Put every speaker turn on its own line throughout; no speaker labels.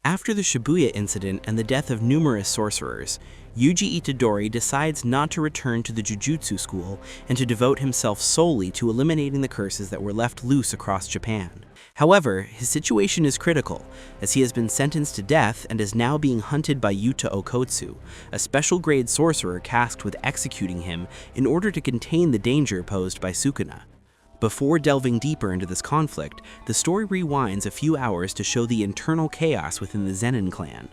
After the Shibuya incident and the death of numerous sorcerers, Yuji Itadori decides not to return to the Jujutsu school and to devote himself solely to eliminating the curses that were left loose across Japan. However, his situation is critical, as he has been sentenced to death and is now being hunted by Yuta Okotsu, a special-grade sorcerer tasked with executing him in order to contain the danger posed by Sukuna. Before delving deeper into this conflict, the story rewinds a few hours to show the internal chaos within the Zenin clan.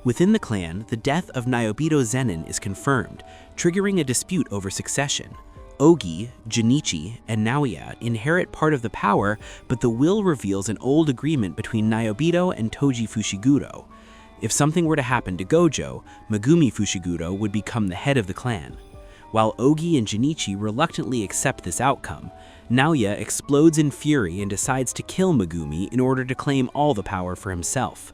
Within the clan, the death of Nayobito Zenin is confirmed, triggering a dispute over succession. Ogi, Junichi, and Naoya inherit part of the power, but the will reveals an old agreement between Nayobito and Toji Fushiguro. If something were to happen to Gojo, Megumi Fushiguro would become the head of the clan. While Ogi and Junichi reluctantly accept this outcome, Naoya explodes in fury and decides to kill Megumi in order to claim all the power for himself.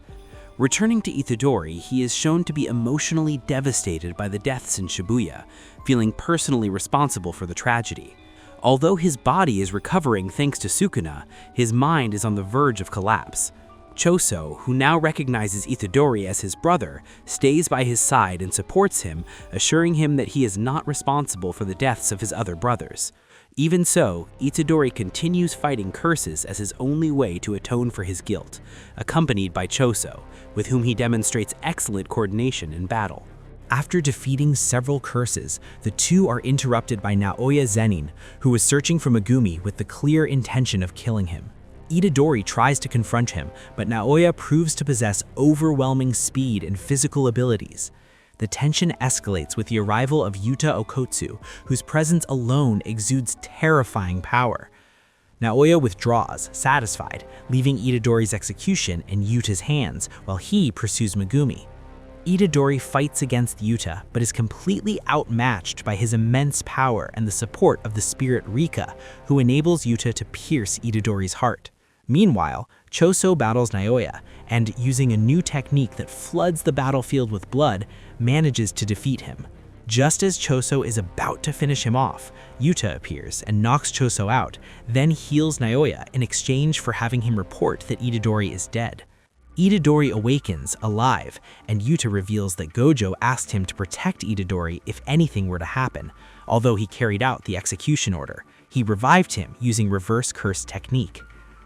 Returning to Itadori, he is shown to be emotionally devastated by the deaths in Shibuya, feeling personally responsible for the tragedy. Although his body is recovering thanks to Sukuna, his mind is on the verge of collapse. Choso, who now recognizes Itadori as his brother, stays by his side and supports him, assuring him that he is not responsible for the deaths of his other brothers. Even so, Itadori continues fighting curses as his only way to atone for his guilt, accompanied by Choso, with whom he demonstrates excellent coordination in battle. After defeating several curses, the two are interrupted by Naoya Zenin, who is searching for Megumi with the clear intention of killing him. Itadori tries to confront him, but Naoya proves to possess overwhelming speed and physical abilities. The tension escalates with the arrival of Yuta Okotsu, whose presence alone exudes terrifying power. Naoya withdraws, satisfied, leaving Itadori's execution in Yuta's hands while he pursues Megumi. Itadori fights against Yuta, but is completely outmatched by his immense power and the support of the spirit Rika, who enables Yuta to pierce Itadori's heart. Meanwhile, Choso battles Naoya, and using a new technique that floods the battlefield with blood, manages to defeat him. Just as Choso is about to finish him off, Yuta appears and knocks Choso out, then heals Naoya in exchange for having him report that Itadori is dead. Itadori awakens, alive, and Yuta reveals that Gojo asked him to protect Itadori if anything were to happen. Although he carried out the execution order, he revived him using reverse curse technique.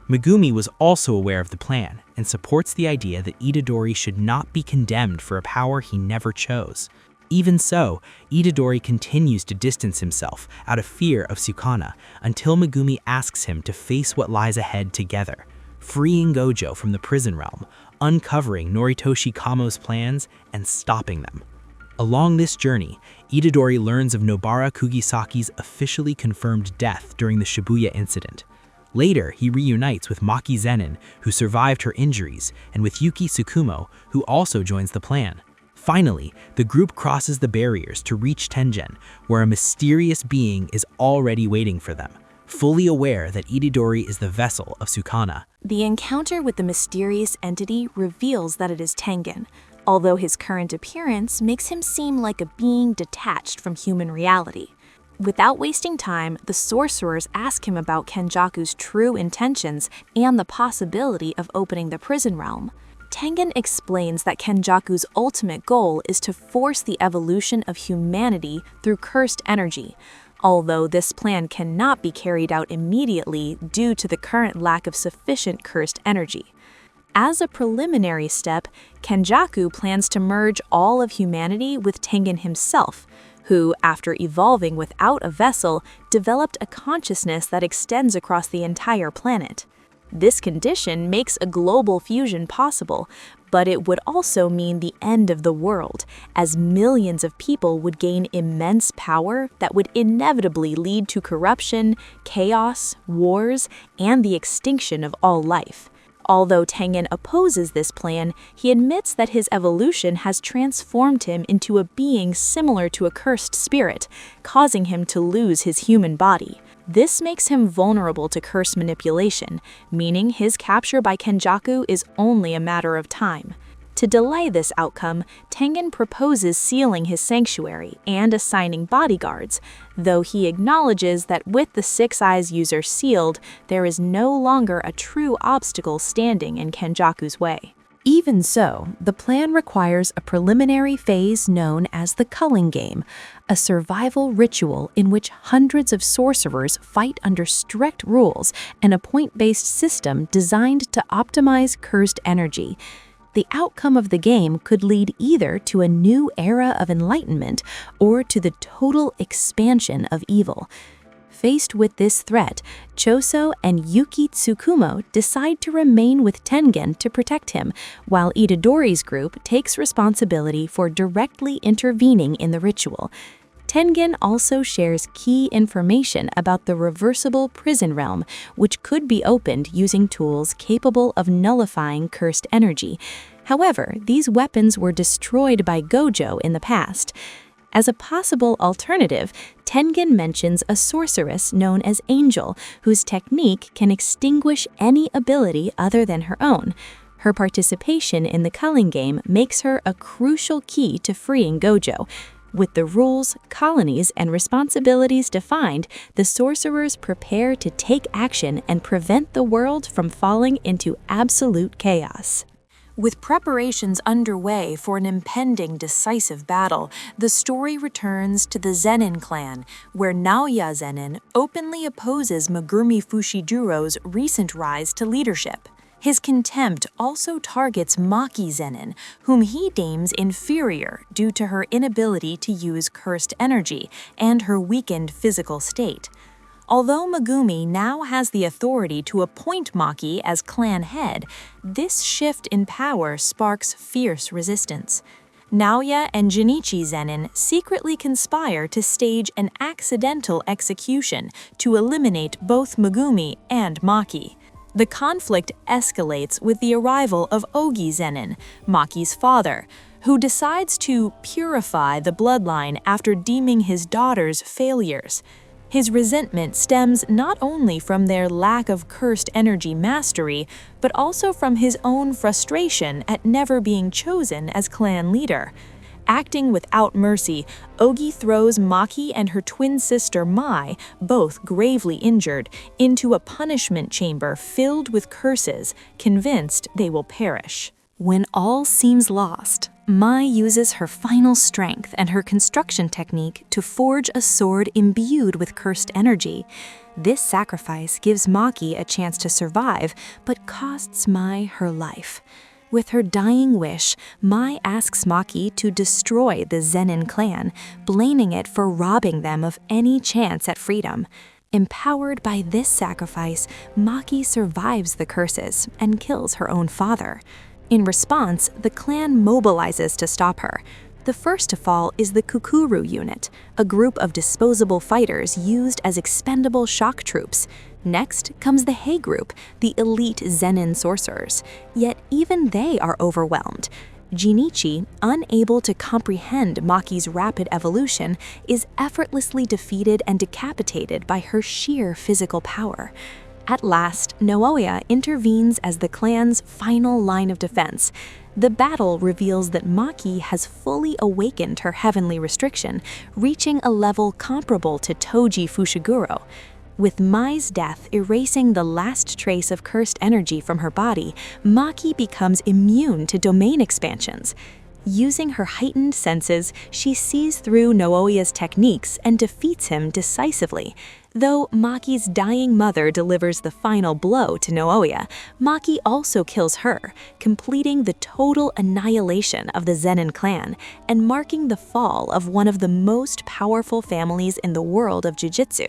Megumi was also aware of the plan and supports the idea that Itadori should not be condemned for a power he never chose. Even so, Itadori continues to distance himself out of fear of Sukuna until Megumi asks him to face what lies ahead together, freeing Gojo from the prison realm, uncovering Noritoshi Kamo's plans, and stopping them. Along this journey, Itadori learns of Nobara Kugisaki's officially confirmed death during the Shibuya incident. Later, he reunites with Maki Zenin, who survived her injuries, and with Yuki Tsukumo, who also joins the plan. Finally, the group crosses the barriers to reach Tengen, where a mysterious being is already waiting for them, fully aware that Itadori is the vessel of Sukuna.
The encounter with the mysterious entity reveals that it is Tengen, although his current appearance makes him seem like a being detached from human reality. Without wasting time, the sorcerers ask him about Kenjaku's true intentions and the possibility of opening the prison realm. Tengen explains that Kenjaku's ultimate goal is to force the evolution of humanity through cursed energy, although this plan cannot be carried out immediately due to the current lack of sufficient cursed energy. As a preliminary step, Kenjaku plans to merge all of humanity with Tengen himself, who, after evolving without a vessel, developed a consciousness that extends across the entire planet. This condition makes a global fusion possible, but it would also mean the end of the world, as millions of people would gain immense power that would inevitably lead to corruption, chaos, wars, and the extinction of all life. Although Tengen opposes this plan, he admits that his evolution has transformed him into a being similar to a cursed spirit, causing him to lose his human body. This makes him vulnerable to curse manipulation, meaning his capture by Kenjaku is only a matter of time. To delay this outcome, Tengen proposes sealing his sanctuary and assigning bodyguards, though he acknowledges that with the Six Eyes user sealed, there is no longer a true obstacle standing in Kenjaku's way. Even so, the plan requires a preliminary phase known as the culling game, a survival ritual in which hundreds of sorcerers fight under strict rules and a point-based system designed to optimize cursed energy. The outcome of the game could lead either to a new era of enlightenment or to the total expansion of evil. Faced with this threat, Choso and Yuki Tsukumo decide to remain with Tengen to protect him, while Itadori's group takes responsibility for directly intervening in the ritual. Tengen also shares key information about the reversible prison realm, which could be opened using tools capable of nullifying cursed energy. However, these weapons were destroyed by Gojo in the past. As a possible alternative, Tengen mentions a sorceress known as Angel, whose technique can extinguish any ability other than her own. Her participation in the culling game makes her a crucial key to freeing Gojo. With the rules, colonies, and responsibilities defined, the sorcerers prepare to take action and prevent the world from falling into absolute chaos. With preparations underway for an impending decisive battle, the story returns to the Zenin clan, where Naoya Zenin openly opposes Megumi Fushijuro's recent rise to leadership. His contempt also targets Maki Zenin, whom he deems inferior due to her inability to use cursed energy and her weakened physical state. Although Megumi now has the authority to appoint Maki as clan head, this shift in power sparks fierce resistance. Naoya and Junichi Zenin secretly conspire to stage an accidental execution to eliminate both Megumi and Maki. The conflict escalates with the arrival of Ogi Zenin, Maki's father, who decides to purify the bloodline after deeming his daughter's failures. His resentment stems not only from their lack of cursed energy mastery, but also from his own frustration at never being chosen as clan leader. Acting without mercy, Ogi throws Maki and her twin sister Mai, both gravely injured, into a punishment chamber filled with curses, convinced they will perish. When all seems lost, Mai uses her final strength and her construction technique to forge a sword imbued with cursed energy. This sacrifice gives Maki a chance to survive, but costs Mai her life. With her dying wish, Mai asks Maki to destroy the Zenin clan, blaming it for robbing them of any chance at freedom. Empowered by this sacrifice, Maki survives the curses and kills her own father. In response, the clan mobilizes to stop her. The first to fall is the Kukuru unit, a group of disposable fighters used as expendable shock troops. Next comes the Hei group, the elite Zenin sorcerers. Yet even they are overwhelmed. Junichi, unable to comprehend Maki's rapid evolution, is effortlessly defeated and decapitated by her sheer physical power. At last, Naoya intervenes as the clan's final line of defense. The battle reveals that Maki has fully awakened her heavenly restriction, reaching a level comparable to Toji Fushiguro. With Mai's death erasing the last trace of cursed energy from her body, Maki becomes immune to domain expansions. Using her heightened senses, she sees through Naoya's techniques and defeats him decisively. Though Maki's dying mother delivers the final blow to Naoya, Maki also kills her, completing the total annihilation of the Zenin clan and marking the fall of one of the most powerful families in the world of Jujutsu.